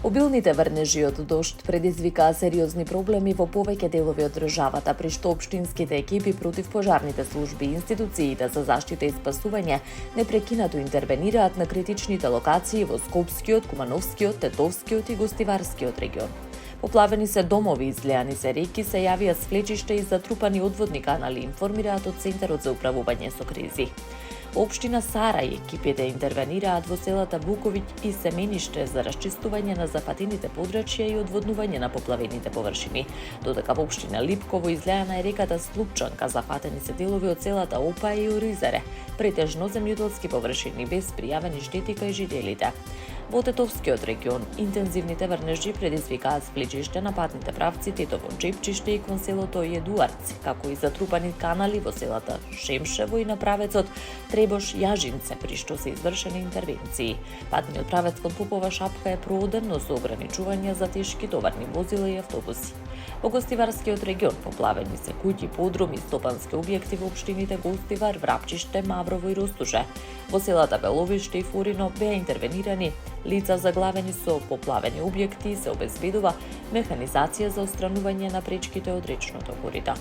Обилните врнежи од дожд предизвикаа сериозни проблеми во повеќе делови од државата, при што општинските екипи против пожарните служби и институциите за заштита и спасување непрекинато интервенираат на критичните локации во Скопскиот, Кумановскиот, Тетовскиот и Гостиварскиот регион. Поплавени се домови, излеани се реки, се јавија свлечишта и затрупани одводни канали, информираат од Центарот за управување со кризи. Во општина Сарај екипите интервенираат во селата Буковиќ и Семениште за расчистување на запатените подрачја и одводнување на поплавените површини, додека во општина Липково излеана е реката Слупчанка, запатени се делови од селата Опа и Оризаре, претежно земјоделски површини без пријавени штети кај жителите. Во Тетовскиот регион, интензивните врнежи предизвикаат свлечиште на патните правци Тетово Джепчиште и кон селото Једуарци, како и затрупани канали во селата Шемшево и на правецот Требош Јажинце, при што се извршени интервенции. Патниот правец кон Попова Шапка е прооден, но со ограничувања за тешки товарни возила и автобуси. Во Гостиварскиот регион поплавени се куќи, подруми, стопански објекти во општините Гостивар, Врапчиште, Маврово и Ростуше. Во селата Беловиште и Фурино беа интервенирани лица заглавени со поплавени објекти и се обезбедува механизација за отстранување на пречките од речното корита.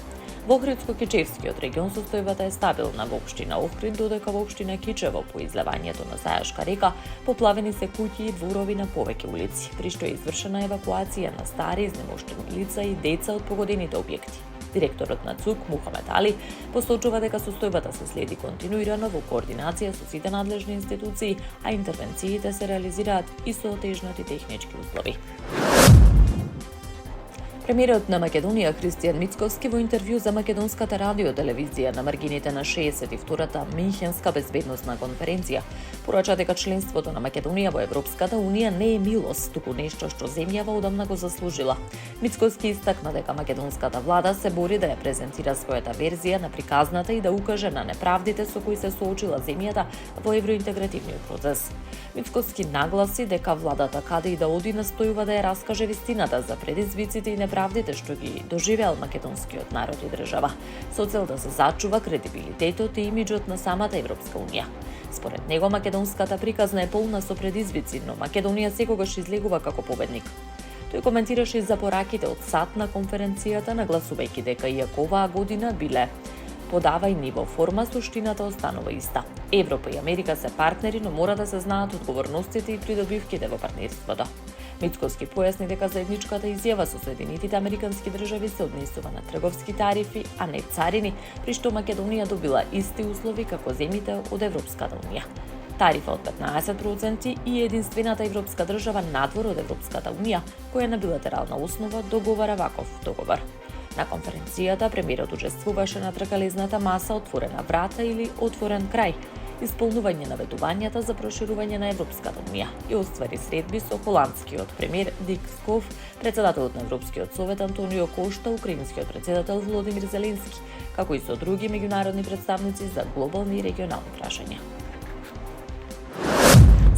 Во Охридско-Кичевскиот регион состојбата е стабилна. Во општина Охрид, додека во општина Кичево по излевањето на Зајашка река поплавени се куќи и дворови на повеќе улици, при што е извршена евакуација на стари изнемоштени лица и деца од погодените објекти. Директорот на ЦУК Мухамед Али посочува дека состојбата се следи континуирано во координација со сите надлежни институции, а интервенциите се реализираат и со отежнати технички услови. Премиерот на Македонија Христијан Мицковски во интервју за Македонската радио-телевизија на маргините на 62-та Минхенска безбедносна конференција порача дека членството на Македонија во Европската унија не е милост, туку нешто што земјава одамна го заслужила. Мицковски истакна дека македонската влада се бори да ја презентира својата верзија на приказната и да укаже на неправдите со кои се соочила земјата во евроинтегративниот процес. Мицковски нагласи дека владата каде и да оди настојува да ја раскаже вистината за предизвиците и неправдите што ги доживеал македонскиот народ и држава, со цел да се зачува кредибилитетот и имиџот на самата Европска унија. Според него, македонската приказна е полна со предизвици, но Македонија секогаш излегува како победник. Тој коментираше за пораките од САД на конференцијата, нагласувајќи дека иако оваа година биле подавајни во форма, суштината останува иста. Европа и Америка се партнери, но мора да се знаат одговорностите и придобивките во партнерството. Мицковски појасни дека заедничката изјава со Соединетите Американски држави се однесува на трговски тарифи, а не царини, при што Македонија добила исти услови како земјите од Европската унија. Тарифа од 15% и единствената европска држава надвор од Европската унија, која на билатерална основа договара ваков договор. На конференцијата премиерот учествуваше на тркалезната маса Отворена врата или Отворен крај, исполнување на ветувањата за проширување на Европската унија и оствари средби со холандскиот премиер Дик Сков, председателот на Европскиот совет Антонио Кошта, украинскиот председател Володимир Зеленски, како и со други меѓународни представници за глобални и регионални прашања.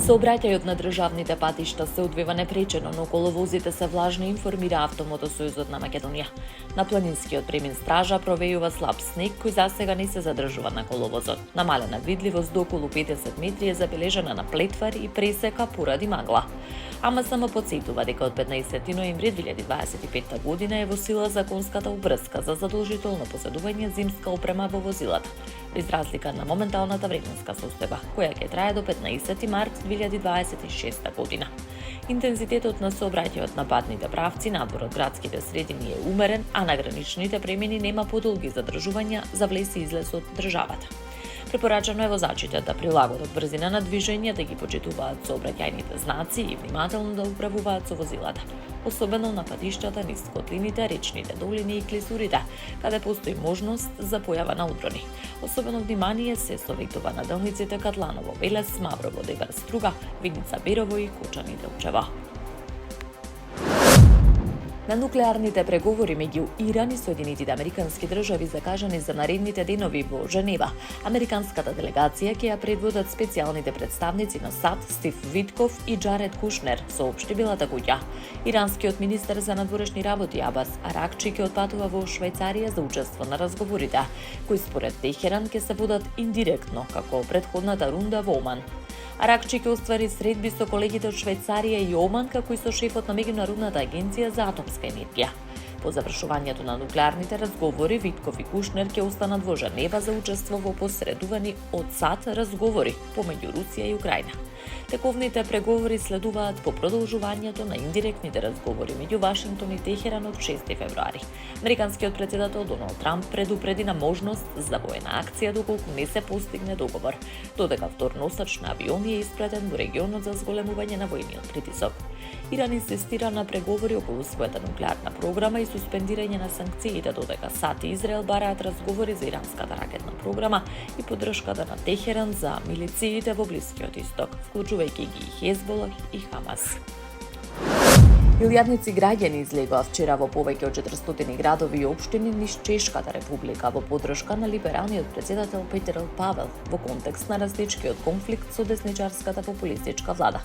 Сообраќајот на државните патишта се одвива непречено, но коловозите се влажни, информира Автомотосојузот на Македонија. На планинскиот премин стража провејува слаб снег кој засега не се задржува на коловозот. Намалена видливост до околу 50 метри е забележана на плетвар и пресека поради магла. АМСМ потсетува дека од 15 ноември 2025 година е во сила законската обврска за задолжително поседување зимска опрема во возилата, без разлика на моменталната временска состојба, која ќе трае до 15 март 2026 година. Интензитетот на сообраќајот на патните правци надвор од градските средини е умерен, а на граничните премини нема подолги задржувања за влез и излез од државата. Препорачано е возачите да прилагодат брзина на движење, да ги почитуваат сообраќајните знаци и внимателно да управуваат со возилата, особено на патиштата низ котлините, речните долини и клисурите, каде постои можност за појава на удрони. Особено внимание се советува на делниците Катланово, Велес, Маврово, Девар Струга, Виница Берово и Кочани Делчева. На нуклеарните преговори меѓу Иран и Соединетите Американски држави закажани за наредните денови во Женева, американската делегација ќе ја предводат специјалните представници на САД Стив Витков и Џаред Кушнер, соопшти Белата куќа. Иранскиот министер за надворешни работи Абас Аракчи ќе отпатува во Швајцарија за учество на разговорите, кои според Техеран ќе се водат индиректно, како претходната рунда во Оман. Аракчи ќе оствари средби со колегите од Швајцарија и Оман, како и со шефот на Меѓународната агенција за атомска енергија. По завршувањето на нуклеарните разговори, Витков и Кушнер ќе останат во Женева за учество во посредувани од САД разговори помеѓу Русија и Украина. Тековните преговори следуваат по продолжувањето на индиректните разговори меѓу Вашингтон и Техеран од 6 февруари. Американскиот председател Доналд Трамп предупреди на можност за воена акција доколку не се постигне договор, додека втор носач на авиони е испратен во регионот за зголемување на војниот притисок. Иран инсистира на преговори околу својата нуклеарна програма и суспендирање на санкциите, додека САД и Израел бараат разговори за иранската ракетна програма и поддршката на Техеран за милициите во Блискиот Исток, вклучувајќи ги и Хезболах и Хамас. Илјадници граѓани излегоа вчера во повеќе од 400 градови и општини низ Чешката република во поддршка на либералниот председател Петер Павел во контекст на растечкиот конфликт со десничарската популистичка влада.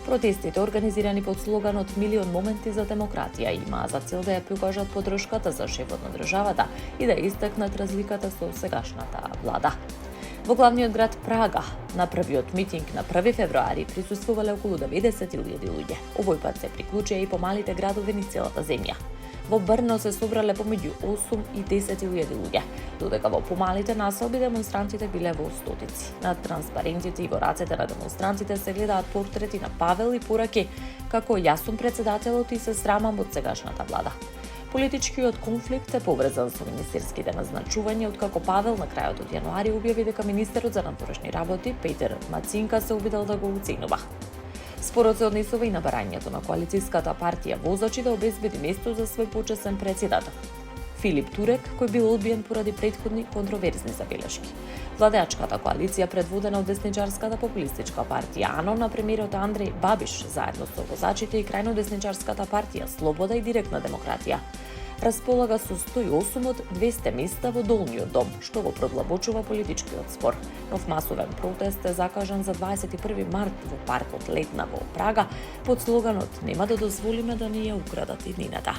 Протестите, организирани под слоганот «Милион моменти за демократија», имаа за цел да ја покажат поддршката за шефот на државата и да истакнат разликата со сегашната влада. Во главниот град Прага, на првиот митинг на 1 февруари, присуствувале околу 90.000 луѓе. Овој пат се приклучија и помалите градови низ целата земја. Во Брно се собрале помеѓу 8 и 10.000 луѓе, додека во помалите населби демонстрантите биле во стотици. На транспарентите и во рацете на демонстрантите се гледаат портрети на Павел и пораки како «Јас сум председателот и се срамам од сегашната влада». Политичкиот конфликт е поврзан со министерските назначувања, откако Павел на крајот од јануари објави дека министерот за надворешни работи Петер Мацинка се обидел да го уценува. Спорот се однесува и на барањето на коалицијската партија Возачи да обезбеди место за свој почесен председател Филип Турек, кој бил одбиен поради претходни контроверзни забелешки. Владеачката коалиција, предводена од десничарската популистичка партија АНО на премиерот Андреј Бабиш, заедно со Возачите и крајно десничарската партија Слобода и Директна демократија, располага со 108 од 200 места во долниот дом, што го продлабочува политичкиот спор. Нов масовен протест е закажан за 21 март во паркот Летна во Прага под слоганот «Нема да дозволиме да ни ја украдат иднината».